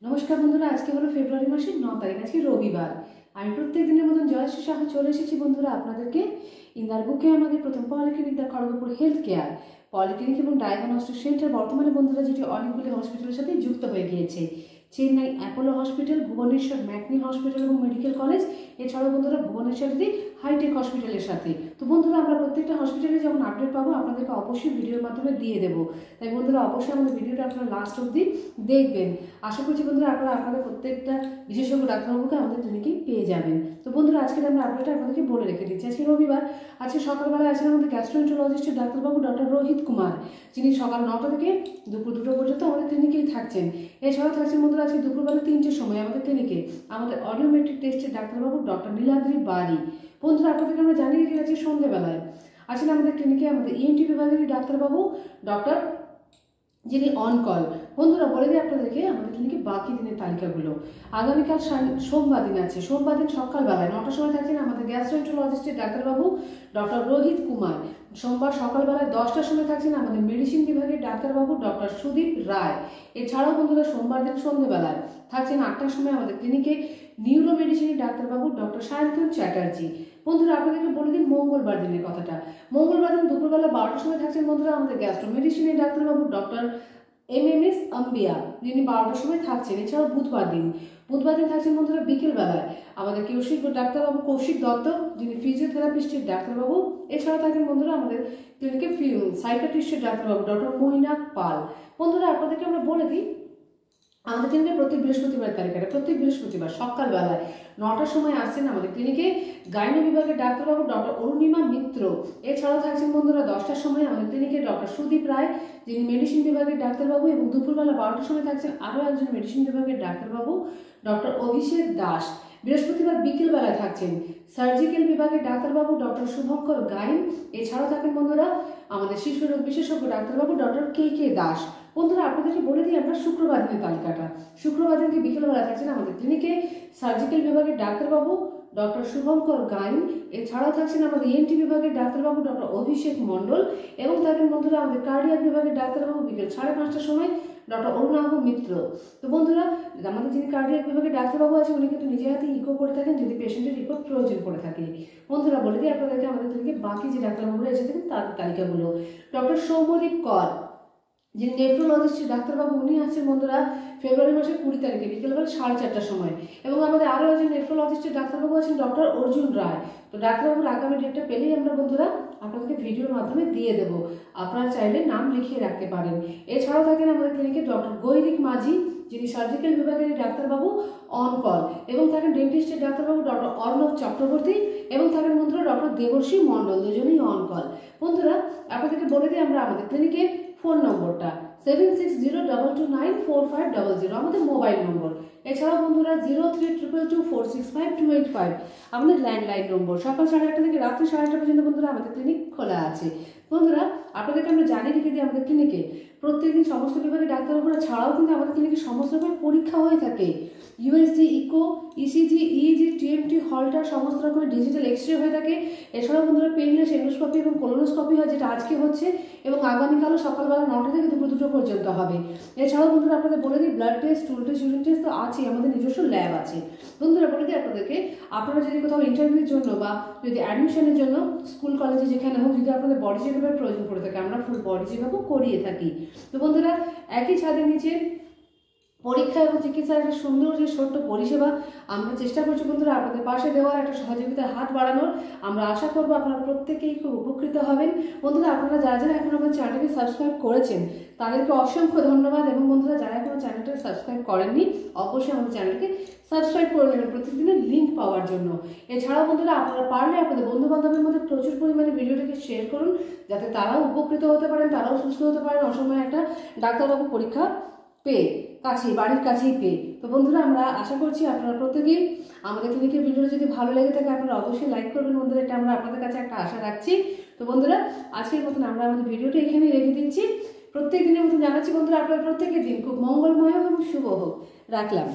नमस्कार बंधुरा आज के हलो फेब्रुआरी मासेर 9 तारीख आज के रविवार आमी प्रत्येक दिनेर मतन जयश्री साहा चले एसेछि बंधुरा आपनादेरके इंदार बुके आमादेर प्रथम पलिक्लिनिक दा खड़गपुर हेल्थ केयार पलिक्लिनिक एबं डायगनस्टिक सेंटर बर्तमाने बंधुरा जेटी अनेकगुली हस्पिटालेर साथे जुक्त हये गियेछे चेन्नई अ্যাপোলো हस्पिटाल भुवनेश्वर मैकनिल हस्पिटाल और मेडिकल कलेज एछाड़ाও बंधुरा भुवनेश्वर हाईटेक हस्पिटालेर साथे तो बंधुरा आमरा प्रत्येकटा हस्पिटाले जखन आपडेट पाबो आपनादेरके अवश्यई भिडियोर माध्यमे दिए देब ताई बंधुरा अवश्यई आमादेर भिडियोटा आपनारा लास्ट अब्दि देखबेन आशा करछि बंधुरा आपनारा आपनादेर प्रत्येकटा विशेषज्ञ डाक्तारबाबुके आमादेर क्लिनिके पेये जाबेन तो बंधुरा आजके आमरा आपडेटटा आपनादेरके बोले रेखे दिচ্ছি আজকে রবিবার আজকে সকালবেলা আছেন আমাদের গ্যাস্ট্রোএন্টারোলজিস্ট ডাক্তারবাবু ডক্টর রোহিত কুমার যিনি সকাল 9টা থেকে দুপুর 2টা পর্যন্ত আমাদের ক্লিনিকেই থাকছেন এছাড়াও থাকছেন বন্ধুরা আজকে দুপুরবেলা 3টের সময় আমাদের ক্লিনিকে আমাদের অডিওমেট্রিক টেস্টের ডাক্তারবাবু ডক্টর নীলাদ্রি বাড়ি বন্ধুরা আপনাদেরকে আমরা জানিয়ে রেখে আছি সন্ধ্যাবেলায় আসলে আমাদের ক্লিনিকে আমাদের ইএনটি বিভাগের ডাক্তারবাবু ডক্টর যিনি অন কল বন্ধুরা বলে দিই আপনাদেরকে আমাদের ক্লিনিকে বাকি দিনের তালিকাগুলো আগামীকাল সোমবার দিন আছে সোমবার দিন সকালবেলায় 9টার সময় থাকছেন আমাদের গ্যাস্ট্রোএন্টারোলজিস্টের ডাক্তারবাবু ডক্টর রোহিত কুমার সোমবার সকালবেলায় 10টার সময় থাকছেন আমাদের মেডিসিন বিভাগের ডাক্তারবাবু ডক্টর সুদীপ রায় এছাড়াও বন্ধুরা সোমবার দিন সন্ধ্যাবেলায় থাকছেন 8টার সময় আমাদের ক্লিনিকে নিউরো মেডিসিনের ডাক্তারবাবু ডক্টর সায়ন্তন চ্যাটার্জি বন্ধুরা আপনাদেরকে বলে দিই মঙ্গলবার দিনের কথাটা মঙ্গলবার দিন দুপুরবেলা 12টার সময় থাকছেন বন্ধুরা আমাদের গ্যাস্ট্রো মেডিসিনের ডাক্তারবাবু ডক্টর এমএমএস আম্বিয়া যিনি 12টার সময় থাকছেন এছাড়াও বুধবার দিন থাকছেন বন্ধুরা বিকেলবেলায় আমাদের ডাক্তারবাবু কৌশিক দত্ত যিনি ফিজিওথেরাপিস্টের ডাক্তারবাবু এছাড়াও থাকেন বন্ধুরা আমাদের ক্লিনিকে সাইকিয়াট্রিস্টের ডাক্তারবাবু ডক্টর মৈনাক পাল বন্ধুরা আপনাদেরকে আমরা বলে দিই আমাদের ক্লিনিকে প্রত্যেক বৃহস্পতিবার তালিকাটা প্রত্যেক বৃহস্পতিবার সকালবেলায় 9টার সময় আসছেন আমাদের ক্লিনিকে গাইনো বিভাগের ডাক্তারবাবু ডক্টর অরুণিমা মিত্র এছাড়াও থাকছেন বন্ধুরা 10টার সময় আমাদের ক্লিনিকে ডক্টর সুদীপ রায় যিনি মেডিসিন বিভাগের ডাক্তারবাবু এবং দুপুরবেলা 12টার সময় থাকছেন আরও একজন মেডিসিন বিভাগের ডাক্তারবাবু ডক্টর অভিষেক দাস বৃহস্পতিবার বিকেলবেলায় থাকছেন সার্জিক্যাল বিভাগের ডাক্তারবাবু ডক্টর শুভঙ্কর গাইন এছাড়াও থাকেন বন্ধুরা আমাদের শিশু রোগ বিশেষজ্ঞ ডাক্তারবাবু ডক্টর কে কে দাস বন্ধুরা আপনাদেরকে বলে দিই আমরা শুক্রবার দিনের তালিকাটা শুক্রবার দিনকে বিকেলবেলা থাকছেন আমাদের ক্লিনিকে সার্জিক্যাল বিভাগের ডাক্তারবাবু ডক্টর শুভঙ্কর গাইন এছাড়াও থাকছেন আমাদের ইএনটি বিভাগের ডাক্তারবাবু ডক্টর অভিষেক মণ্ডল এবং থাকেন বন্ধুরা আমাদের কার্ডিয়াক বিভাগের ডাক্তারবাবু বিকেল 5:30টার সময় ডক্টর অরুণাভ মিত্র তো বন্ধুরা আমাদের যিনি কার্ডিয়াক বিভাগের ডাক্তারবাবু আছে উনি কিন্তু নিজে হাতে ইকো করে থাকেন যদি পেশেন্টের ইকো প্রয়োজন পড়ে থাকে বন্ধুরা বলে দিই আপনাদেরকে আমাদের ক্লিনিকে বাকি যে ডাক্তারবাবুরা এসে থাকেন তাদের তালিকাগুলো ডক্টর সৌম্যদীপ কর যিনি নেফ্রোলজিস্টের ডাক্তারবাবু উনি আছেন বন্ধুরা ফেব্রুয়ারি মাসের 20 তারিখে বিকেলবেলা 4:30টার সময় এবং আমাদের আরও একজন নেফ্রোলজিস্টের ডাক্তারবাবু আছেন ডক্টর অর্জুন রায় তো ডাক্তারবাবুর আগামী ডেটটা পেলেই আমরা বন্ধুরা আপনাদেরকে ভিডিওর মাধ্যমে দিয়ে দেব আপনারা চাইলে নাম লিখিয়ে রাখতে পারেন এছাড়াও থাকেন আমাদের ক্লিনিকে ডক্টর গৈরিক মাঝি যিনি সার্জিক্যাল বিভাগের ডাক্তারবাবু অন কল এবং থাকেন ডেন্টিস্টের ডাক্তারবাবু ডক্টর অর্ণব চক্রবর্তী এবং থাকেন বন্ধুরা ডক্টর দেবর্ষী মণ্ডল দুজনেই অন কল বন্ধুরা আপনাদেরকে বলে দিই আমরা আমাদের ক্লিনিকে ফোন নম্বরটা 7602294500 আমাদের মোবাইল নম্বর এছাড়াও বন্ধুরা 03222465 আমাদের ল্যান্ডলাইন নম্বর সকাল 8:30 থেকে রাত্রি 8:30 পর্যন্ত বন্ধুরা আমাদের ক্লিনিক খোলা আছে বন্ধুরা আপনাদেরকে আমরা জানিয়ে রেখে দিই আমাদের ক্লিনিকে প্রত্যেকদিন সমস্ত বিভাগের ডাক্তারবাবুরা ছাড়াও কিন্তু আমাদের ক্লিনিকে সমস্ত রকমের পরীক্ষা হয়ে থাকে USG echo ECG EEG TMT Holter সমস্ত রকমের ডিজিটাল এক্সরে হয়ে থাকে এছাড়াও বন্ধুরা পেইনলেস এন্ডোস্কোপি এবং কোলোনোস্কোপি হয় যেটা আজকে হচ্ছে এবং আগামীকালও সকালবেলা 9টা থেকে দুপুর 2টা পর্যন্ত হবে এছাড়াও বন্ধুরা আপনাদের বলে দিই blood test স্টুল test urine test তো আছে আমাদের নিজস্ব ল্যাব আছে বন্ধুরা বলে দিই আপনাদেরকে আপনারা যদি কোথাও ইন্টারভিউর জন্য বা যদি অ্যাডমিশনের জন্য স্কুল কলেজে যেখানে হোক যদি আপনাদের বডি চেকআপের প্রয়োজন পড়ে থাকে আমরা ফুল বডি চেকআপও করিয়ে থাকি তো বন্ধুরা একই ছাদের নিচে পরীক্ষা এবং চিকিৎসার একটা সুন্দর যে ছোট্ট পরিষেবা আমরা চেষ্টা করছি বন্ধুরা আপনাদের পাশে দেওয়ার একটা সহযোগিতার হাত বাড়ানোর আমরা আশা করব আপনারা প্রত্যেকেই খুব উপকৃত হবেন বন্ধুরা আপনারা যারা যারা এখন আমাদের চ্যানেলকে সাবস্ক্রাইব করেছেন তাদেরকে অসংখ্য ধন্যবাদ এবং বন্ধুরা যারা এখনো চ্যানেলটাকে সাবস্ক্রাইব করেননি অবশ্যই আমাদের চ্যানেলকে সাবস্ক্রাইব করে নেবেন প্রত্যেকদিনের লিঙ্ক পাওয়ার জন্য এছাড়াও বন্ধুরা আপনারা পারলে আপনাদের বন্ধু বান্ধবের মধ্যে প্রচুর পরিমাণে ভিডিওটাকে শেয়ার করুন যাতে তারাও উপকৃত হতে পারেন তারাও সুস্থ হতে পারেন অসময়ে একটা ডাক্তারবাবু পরীক্ষা পেয়ে কাছেই বাড়ির কাছেই পেয়ে তো বন্ধুরা আমরা আশা করছি আপনারা প্রত্যেকেই আমাদের ক্লিনিকের ভিডিওটা যদি ভালো লেগে থাকে আপনারা অবশ্যই লাইক করবেন বন্ধুরা এটা আমরা আপনাদের কাছে একটা আশা রাখছি তো বন্ধুরা আজকের মতন আমরা আমাদের ভিডিওটা এখানেই রেখে দিচ্ছি প্রত্যেক দিনের মতন জানাচ্ছি বন্ধুরা আপনারা প্রত্যেকের দিন খুব মঙ্গলময় হোক এবং শুভ হোক রাখলাম।